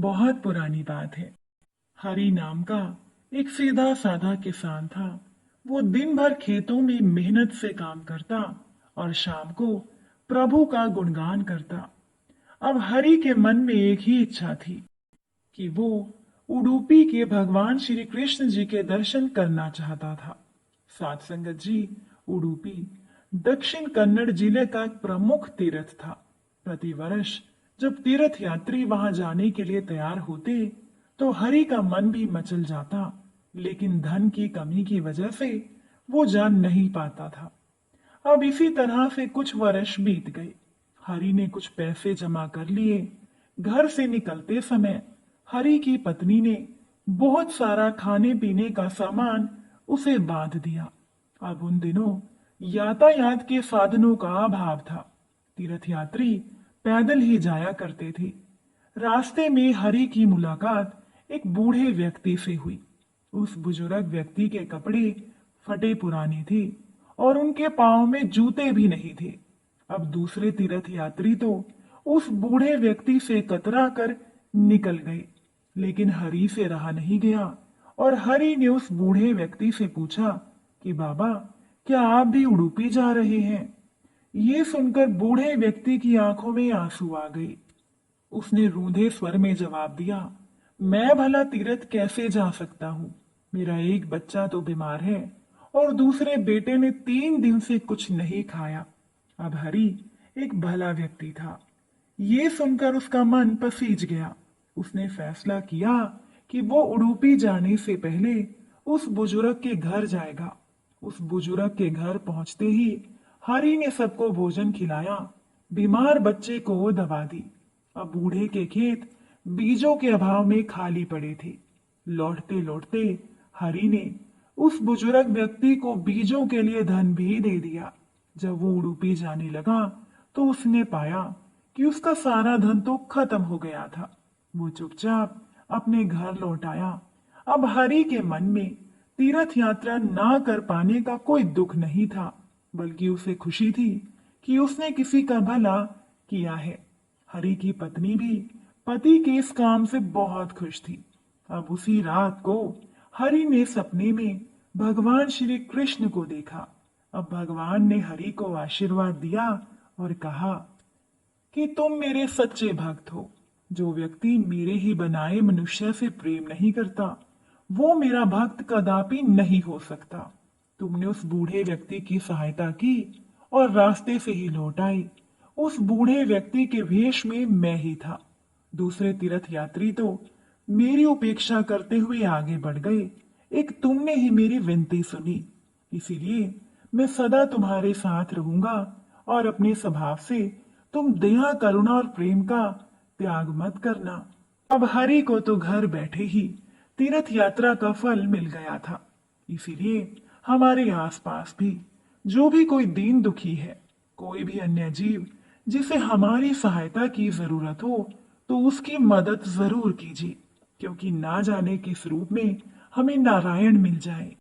बहुत पुरानी बात है। हरि नाम का एक सीधा साधा किसान था। वो दिन भर खेतों में मेहनत से काम करता और शाम को प्रभु का गुणगान करता। अब हरि के मन में एक ही इच्छा थी कि वो उडुपी के भगवान श्री कृष्ण जी के दर्शन करना चाहता था। साथ संगत जी, उडुपी दक्षिण कन्नड़ जिले का एक प्रमुख तीर्थ था। प्रतिवर्ष जब तीर्थ यात्री वहां जाने के लिए तैयार होते तो हरि का मन भी मचल जाता, लेकिन धन की कमी की वजह से वो जा नहीं पाता था। अब इसी तरह से कुछ वर्ष बीत गए। हरि ने कुछ पैसे जमा कर लिए। घर से निकलते समय हरि की पत्नी ने बहुत सारा खाने पीने का सामान उसे बांध दिया। अब उन दिनों यातायात के साधनों का अभाव था। तीर्थयात्री पैदल ही जाया करते थे। रास्ते में हरि की मुलाकात एक बूढ़े व्यक्ति से हुई। उस बुजुर्ग व्यक्ति के कपड़े फटे पुराने थे और उनके पांव में जूते भी नहीं थे। अब दूसरे तीर्थ यात्री तो उस बूढ़े व्यक्ति से कतरा कर निकल गए, लेकिन हरि से रहा नहीं गया और हरि ने उस बूढ़े व्यक्ति से पूछा कि बाबा, क्या आप भी उडुपी जा रहे हैं? ये सुनकर बूढ़े व्यक्ति की आंखों में आंसू आ गए। उसने रूंधे स्वर में जवाब दिया, मैं भला तीर्थ कैसे जा सकता हूँ? मेरा एक बच्चा तो बीमार है और दूसरे बेटे ने 3 दिन से कुछ नहीं खाया। अब हरि एक भला व्यक्ति था। ये सुनकर उसका मन पसीज गया। उसने फैसला किया कि वो उडुपी जाने से पहले उस बुजुर्ग के घर जाएगा। उस बुजुर्ग के घर पहुंचते ही हरि ने सबको भोजन खिलाया, बीमार बच्चे को दवा दी। अब बूढ़े के खेत बीजों के अभाव में खाली पड़े थे। लौटते लौटते हरि ने उस बुजुर्ग व्यक्ति को बीजों के लिए धन भी दे दिया। जब वो उडुपी जाने लगा तो उसने पाया कि उसका सारा धन तो खत्म हो गया था। वो चुपचाप अपने घर लौट आया। अब हरि के मन में तीर्थ यात्रा ना कर पाने का कोई दुख नहीं था, बल्कि उसे खुशी थी कि उसने किसी का भला किया है। हरि की पत्नी भी पति के इस काम से बहुत खुश थी। अब उसी रात को हरि ने सपने में भगवान श्री कृष्ण को देखा। अब भगवान ने हरि को आशीर्वाद दिया और कहा कि तुम मेरे सच्चे भक्त हो। जो व्यक्ति मेरे ही बनाए मनुष्य से प्रेम नहीं करता, वो मेरा भक्त कदापि नहीं हो सकता। तुमने उस बूढ़े व्यक्ति की सहायता की और रास्ते से ही लौट आए। उस बूढ़े व्यक्ति के वेश में मैं ही था। दूसरे तीर्थ यात्री तो मेरी उपेक्षा करते हुए आगे बढ़ गए। एक तुमने ही मेरी विनती सुनी, इसीलिए मैं सदा तुम्हारे साथ रहूंगा और अपने स्वभाव से तुम दया, करुणा और प्रेम का त्याग मत करना। अब हरि को तो घर बैठे ही तीर्थ यात्रा का फल मिल गया था। इसीलिए हमारे आसपास भी जो भी कोई दीन दुखी है, कोई भी अन्य जीव जिसे हमारी सहायता की जरूरत हो, तो उसकी मदद जरूर कीजिए, क्योंकि ना जाने किस रूप में हमें नारायण मिल जाए।